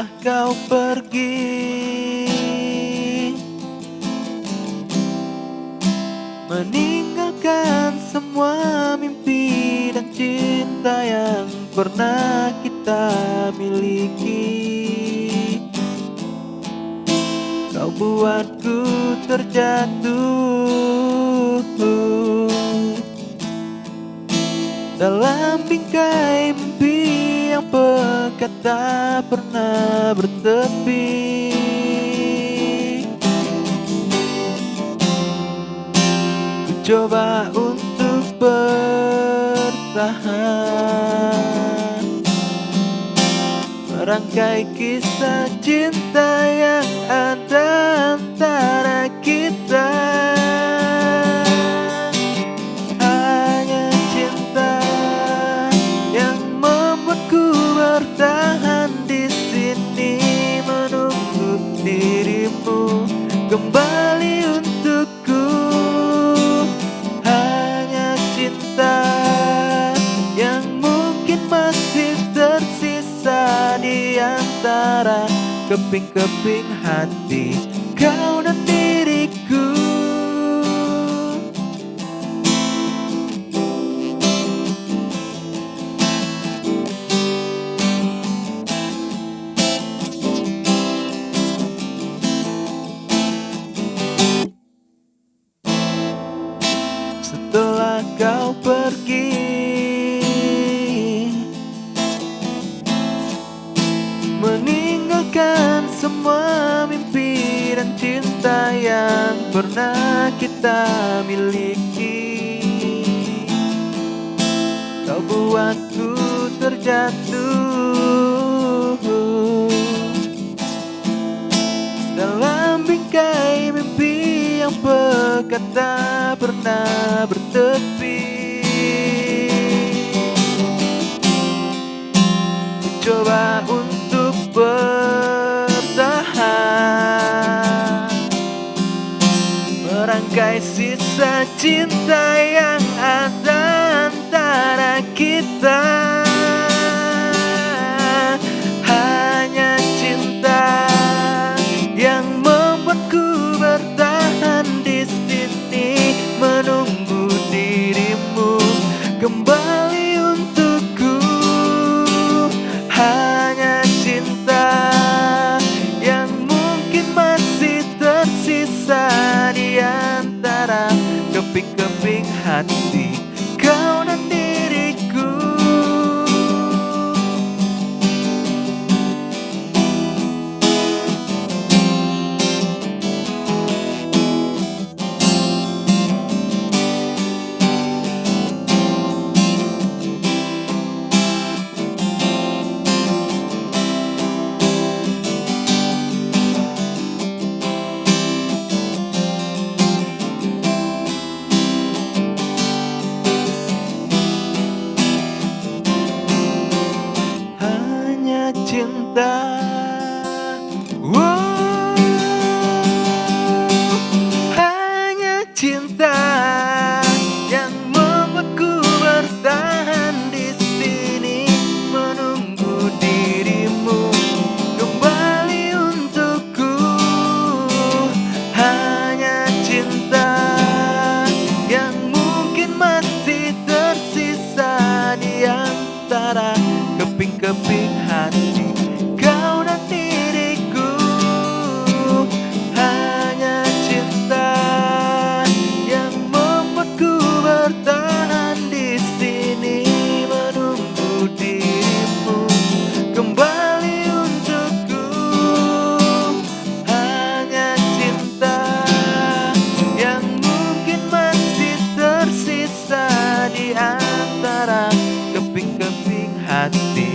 Setelah kau pergi, meninggalkan semua mimpi dan cinta yang pernah kita miliki, kau buatku terjatuh dalam bingkai mimpi yang pekat tak pernah bertepi. Ku coba untuk bertahan, merangkai kisah cinta yang ada antara kita. Hanya cinta yang membuatku bertahan di sini, menunggu dirimu kembali untukku. Hanya cinta yang mungkin masih tersisa di antara keping-keping hati kau dan diriku. Setelah kau pergi, meninggalkan semua mimpi dan cinta yang pernah kita miliki, kau buatku terjatuh dalam bingkai mimpi yang pekat tak pernah bertepi. Coba untuk bertahan, merangkai sisa cinta yang ada antara kita. Hanya cinta yang membuatku bertahan di sini, menunggu dirimu kembali untukku. Hanya cinta yang mungkin masih tersisa di antara keping-keping hati kau dan diriku. Cinta, hanya cinta yang membuatku bertahan di sini, menunggu dirimu kembali untukku. Hanya cinta yang mungkin masih tersisa di antara keping-keping hati kau dan diriku. Hanya cinta yang membuatku bertahan di sini, menunggu dirimu kembali untukku. Hanya cinta yang mungkin masih tersisa di antara keping-keping hati